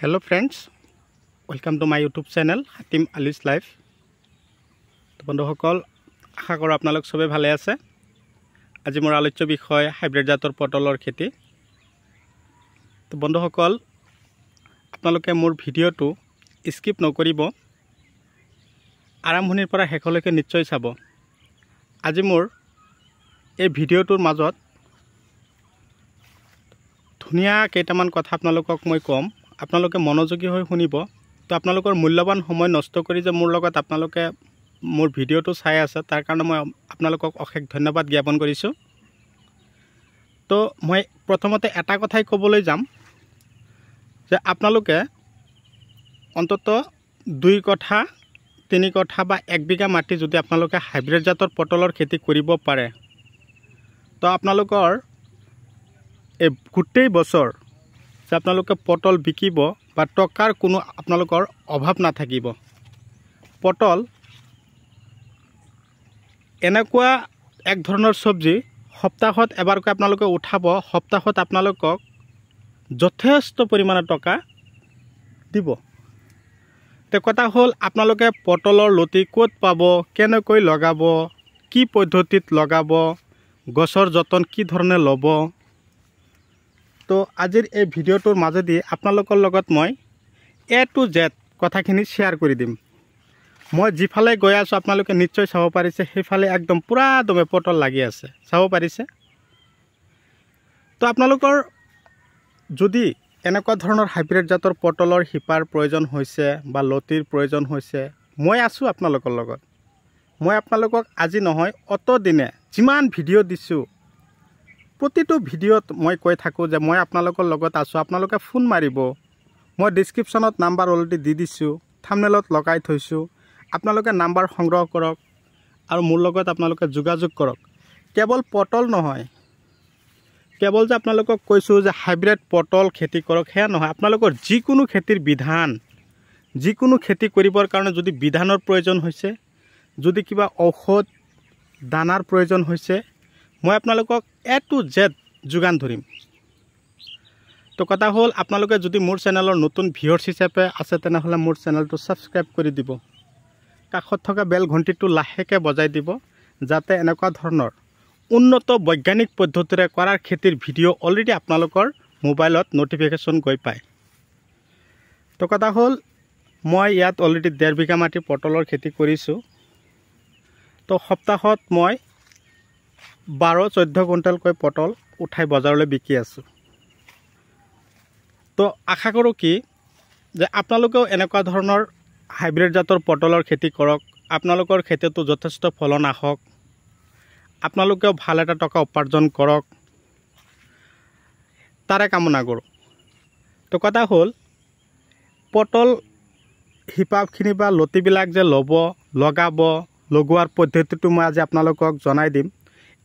Hello friends, welcome to my YouTube channel Hatim Ali's Life. তো বন্ধুসকল আশা কৰোঁ আপোনালোক সবে ভালে আছে। আজি মোৰ আলোচ্য বিষয় হাইব্ৰিড জাতৰ পটলৰ খেতি। তো বন্ধুসকল আপোনালোকে মোৰ ভিডিঅ'টো স্কিপ নকৰিব, আৰম্ভণিৰ পৰা শেষলৈকে নিশ্চয় চাব। আজি মোৰ এই ভিডিঅ'টোৰ মাজত ধুনীয়া কেইটামান কথা আপোনালোকক মই ক'ম, আপোনালোকে মনোযোগী হৈ শুনিব। তো আপোনালোকৰ মূল্যৱান সময় নষ্ট কৰি যে মোৰ লগত আপোনালোকে মোৰ ভিডিঅ'টো চাই আছে তাৰ কাৰণে মই আপোনালোকক অশেষ ধন্যবাদ জ্ঞাপন কৰিছোঁ। তো মই প্ৰথমতে এটা কথাই ক'বলৈ যাম যে আপোনালোকে অন্তত 2 কঠা 3 কঠা বা 1 বিঘা মাটি যদি আপোনালোকে হাইব্ৰিড জাতৰ পটলৰ খেতি কৰিব পাৰে, তো আপোনালোকৰ এই গোটেই বছৰ যে আপোনালোকে পটল বিকিব বা টকাৰ কোনো আপোনালোকৰ অভাৱ নাথাকিব। পটল এনেকুৱা এক ধৰণৰ সবজি সপ্তাহত এবাৰকৈ আপোনালোকে উঠাব, সপ্তাহত আপোনালোকক যথেষ্ট পৰিমাণৰ টকা দিব। তে কথা হ'ল আপোনালোকে পটলৰ লতি ক'ত পাব, কেনেকৈ লগাব, কি পদ্ধতিত লগাব, গছৰ যতন কি ধৰণে ল'ব। তো আজিৰ এই ভিডিঅ'টোৰ মাজেদি আপোনালোকৰ লগত মই A to Z কথাখিনি শ্বেয়াৰ কৰি দিম। মই যিফালে গৈ আছোঁ আপোনালোকে নিশ্চয় চাব পাৰিছে, সেইফালে একদম পুৰা দমে পটল লাগি আছে, চাব পাৰিছে। তো আপোনালোকৰ যদি এনেকুৱা ধৰণৰ হাইব্ৰিড জাতৰ পটলৰ শিপাৰ প্ৰয়োজন হৈছে বা লতিৰ প্ৰয়োজন হৈছে, মই আছোঁ আপোনালোকৰ লগত। মই আপোনালোকক আজি নহয় অত দিনে যিমান ভিডিঅ' দিছোঁ প্ৰতিটো ভিডিঅ'ত মই কৈ থাকোঁ যে মই আপোনালোকৰ লগত আছোঁ, আপোনালোকে ফোন মাৰিব। মই ডিছক্ৰিপশ্যনত নাম্বাৰ অলৰেডি দি দিছোঁ, থাম্বনেইলত লগাই থৈছোঁ। আপোনালোকে নাম্বাৰ সংগ্ৰহ কৰক আৰু মোৰ লগত আপোনালোকে যোগাযোগ কৰক। কেৱল পটল নহয়, কেৱল যে আপোনালোকক কৈছোঁ যে হাইব্ৰিড পটল খেতি কৰক সেয়া নহয়, আপোনালোকৰ যিকোনো খেতিৰ বিধান, যিকোনো খেতি কৰিবৰ কাৰণে যদি বিধানৰ প্ৰয়োজন হৈছে, যদি কিবা ঔষধ দানাৰ প্ৰয়োজন হৈছে, মই আপোনালোকক A to Z যোগান ধৰিম। তো কথা হ'ল আপোনালোকে যদি মোৰ চেনেলৰ নতুন ভিউৱাৰ্ছ হিচাপে আছে তেনেহ'লে মোৰ চেনেলটো ছাবস্ক্ৰাইব কৰি দিব, কাষত থকা বেল ঘণ্টিটো লাহেকৈ বজাই দিব, যাতে এনেকুৱা ধৰণৰ উন্নত বৈজ্ঞানিক পদ্ধতিৰে কৰাৰ খেতিৰ ভিডিঅ' অলৰেডি আপোনালোকৰ মোবাইলত নটিফিকেশ্যন গৈ পায়। তো কথা হ'ল মই ইয়াত অলৰেডি 1.5 বিঘা মাটি পটলৰ খেতি কৰিছোঁ। তো সপ্তাহত মই 12-14 কুইণ্টেলকৈ পটল উঠাই বজাৰলৈ বিকি আছোঁ। তো আশা কৰোঁ কি যে আপোনালোকেও এনেকুৱা ধৰণৰ হাইব্ৰিড জাতৰ পটলৰ খেতি কৰক, আপোনালোকৰ খেতিটো যথেষ্ট ফলন আহক, আপোনালোকেও ভাল এটা টকা উপাৰ্জন কৰক, তাৰে কামনা কৰোঁ। তো কথা হ'ল পটল শিপাখিনি বা লতিবিলাক যে লগাব, লগোৱাৰ পদ্ধতিটো মই আজি আপোনালোকক জনাই দিম।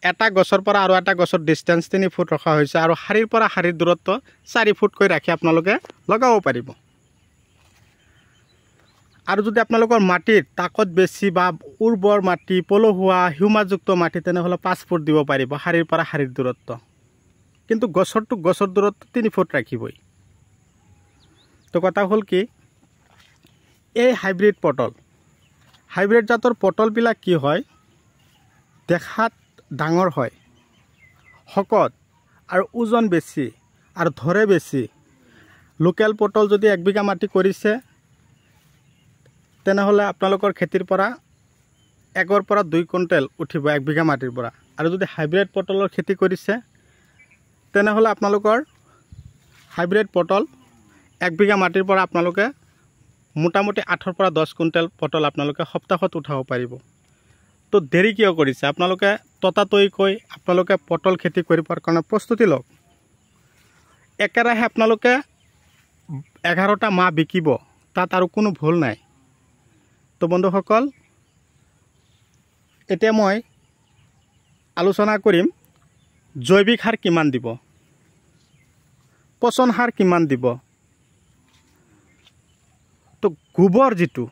এটা গছৰ পৰা আৰু এটা গছৰ ডিষ্টেঞ্চ 3 ফুট ৰখা হৈছে আৰু শাৰীৰ পৰা শাৰীৰ দূৰত্ব 4 ফুটকৈ ৰাখি আপোনালোকে লগাব পাৰিব। আৰু যদি আপোনালোকৰ মাটিৰ তাকত বেছি বা উৰ্বৰ মাটি, পলসুৱা হিউমাযুক্ত মাটি, তেনেহ'লে 5 ফুট দিব পাৰিব শাৰীৰ পৰা শাৰীৰ দূৰত্ব, কিন্তু গছৰ দূৰত্ব 3 ফুট ৰাখিবই। তো কথা হ'ল কি এই হাইব্ৰিড জাতৰ পটলবিলাক কি হয়, দেখাত ডাঙৰ হয়, শকত আৰু ওজন বেছি আৰু ধৰে বেছি। লোকেল পটল যদি 1 বিঘা মাটি কৰিছে তেনেহ'লে আপোনালোকৰ খেতিৰ পৰা 1 পৰা 2 কুইণ্টেল উঠিব 1 বিঘা মাটিৰ পৰা। আৰু যদি হাইব্ৰিড পটলৰ খেতি কৰিছে তেনেহ'লে আপোনালোকৰ হাইব্ৰিড পটল 1 বিঘা মাটিৰ পৰা আপোনালোকে মোটামুটি 8 পৰা 10 কুইণ্টেল পটল আপোনালোকে সপ্তাহত উঠাব পাৰিব। তো দেৰি কিয় কৰিছে, আপোনালোকে ততাতৈয়াকৈ আপোনালোকে পটল খেতি কৰিবৰ কাৰণে প্ৰস্তুতি লওক। একেৰাহে আপোনালোকে 11টা মাহ বিকিব, তাত আৰু কোনো ভুল নাই। তো বন্ধুসকল এতিয়া মই আলোচনা কৰিম জৈৱিক সাৰ কিমান দিব, পচন সাৰ কিমান দিব। তো গোবৰ যিটো,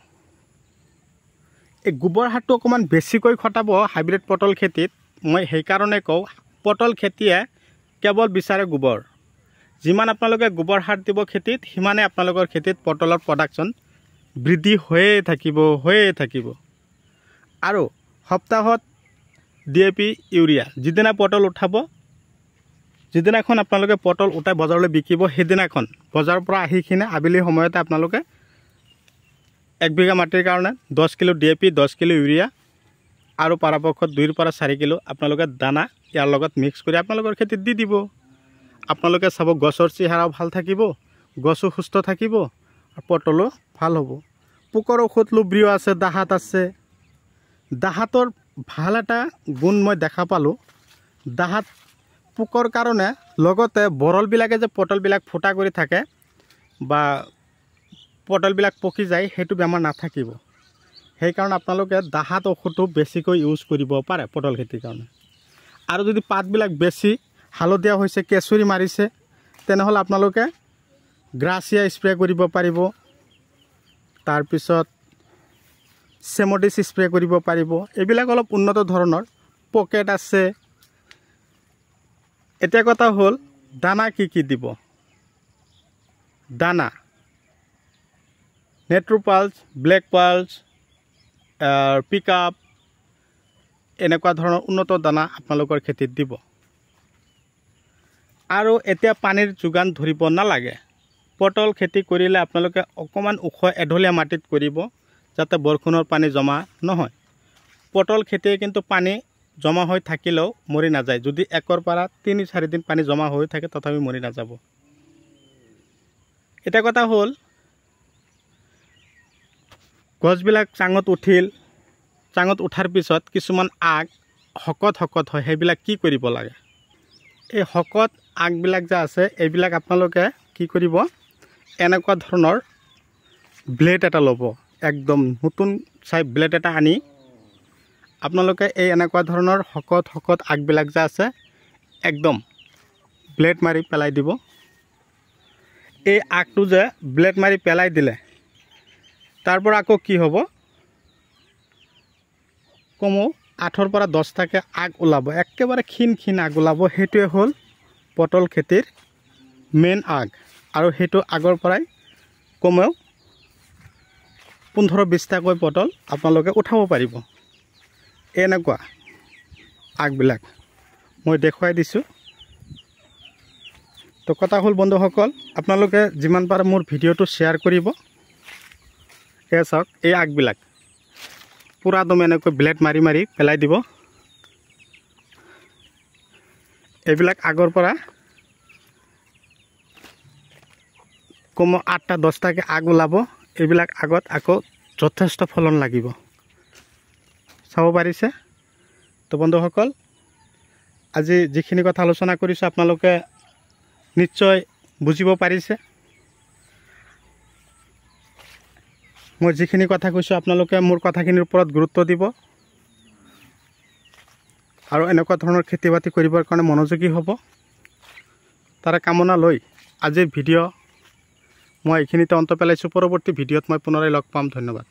এই গোবৰ সাৰটো অকণমান বেছিকৈ খটাব হাইব্ৰিড পটল খেতিত। মই সেইকাৰণে কওঁ পটল খেতিয়ে কেৱল বিচাৰে গোবৰ, যিমান আপোনালোকে গোবৰ সাৰ দিব খেতিত সিমানে আপোনালোকৰ খেতিত পটলৰ প্ৰডাকশ্যন বৃদ্ধি হৈয়ে থাকিব আৰু সপ্তাহত DAP ইউৰিয়া যিদিনা পটল উঠাব যিদিনাখন আপোনালোকে পটল উঠাই বজাৰলৈ বিকিব সেইদিনাখন বজাৰৰ পৰা আহি কিনে আবেলি সময়তে আপোনালোকে 1 বিঘা মাটিৰ কাৰণে 10 কিলো DAP 10 কিলো ইউৰিয়া আৰু পৰাপক্ষত 2 পৰা 4 কিলো আপোনালোকে দানা ইয়াৰ লগত মিক্স কৰি আপোনালোকৰ খেতিত দি দিব আপোনালোকে চাব গছৰ চেহেৰাও ভাল থাকিব গছো সুস্থ থাকিব আৰু পটলো ভাল হ'ব পোকৰ ঔষধ লুব্ৰিও আছে দাহাত আছে দাহাতৰ ভাল এটা গুণ মই দেখা পালোঁ দাহাত পোকৰ কাৰণে লগতে বৰলবিলাকে যে পটলবিলাক ফুটা কৰি থাকে বা পটলবিলাক পকি যায় সেইটো বেমাৰ নাথাকিব সেইকাৰণে আপোনালোকে দাহাত ঔষধটো বেছিকৈ ইউজ কৰিব পাৰে পটল খেতিৰ কাৰণে আৰু যদি পাতবিলাক বেছি হালধীয়া হৈছে কেঁচুৰি মাৰিছে তেনেহ'লে আপোনালোকে গ্ৰাছিয়া স্প্ৰে কৰিব পাৰিব তাৰপিছত চেমডিছ স্প্ৰে কৰিব পাৰিব এইবিলাক অলপ উন্নত ধৰণৰ পকেট আছে এটা কথা হ'ল দানা কি দিব দানা নেট্ৰোপালছ ব্লেক পালছ পিকআপ এনেকুৱা ধৰণৰ উন্নত দানা আপোনালোকৰ খেতিত দিব আৰু এতিয়া পানীৰ যোগান ধৰিব নালাগে পটল খেতি কৰিলে আপোনালোকে অকমান ওখ এঢলীয়া মাটিত কৰিব যাতে বৰষুণৰ পানী জমা নহয় পটল খেতিয়ে কিন্তু পানী জমা হৈ থাকিলেও মৰি নাযায় যদি 1 পৰা 3-4 দিন পানী জমা হৈ থাকে তথাপি মৰি নাযাব এটা কথা হ'ল গছবিলাক চাঙত উঠাৰ পিছত কিছুমান আগ হকত হয় সেইবিলাক কি কৰিব লাগে এই হকত আগবিলাক যে আছে এইবিলাক আপোনালোকে কি কৰিব এনেকুৱা ধৰণৰ ব্লেড এটা ল'ব একদম নতুন চাই ব্লেড এটা আনি আপোনালোকে এই এনেকুৱা ধৰণৰ হকত আগবিলাক যে আছে একদম ব্লেড মাৰি পেলাই দিব এই আগটো যে ব্লেড মাৰি পেলাই দিলে তাৰ পৰা আকৌ কি হ'ব কমো 8 পৰা 10টাকে আগ ওলাব একেবাৰে ক্ষীণ আগ ওলাব সেইটোৱে হ'ল পটল খেতিৰ মেইন আগ আৰু সেইটো আগৰ পৰাই কমেও 15-20টাকৈ পটল আপোনালোকে উঠাব পাৰিব এনেকুৱা আগবিলাক মই দেখুৱাই দিছোঁ তো কথা হ'ল বন্ধুসকল আপোনালোকে যিমান পাৰে মোৰ ভিডিঅ'টো শ্বেয়াৰ কৰিব এই চাওক এই আগবিলাক পুৰা দম এনেকৈ ব্লেড মাৰি পেলাই দিব এইবিলাক আগৰ পৰা কম 8-10টাকে আগ ওলাব এইবিলাক আগত আকৌ যথেষ্ট ফলন লাগিব চাব পাৰিছে তো বন্ধুসকল আজি যিখিনি কথা আলোচনা কৰিছোঁ আপোনালোকে নিশ্চয় বুজিব পাৰিছে মই যিখিনি কথা কৈছোঁ আপোনালোকে মোৰ কথাখিনিৰ ওপৰত গুৰুত্ব দিব আৰু এনেকুৱা ধৰণৰ খেতি বাতি কৰিবৰ কাৰণে মনোযোগী হ'ব তাৰে কামনা লৈ আজিৰ ভিডিঅ' মই এইখিনিতে অন্ত পেলাইছোঁ পৰৱৰ্তী ভিডিঅ'ত মই পুনৰাই লগ পাম ধন্যবাদ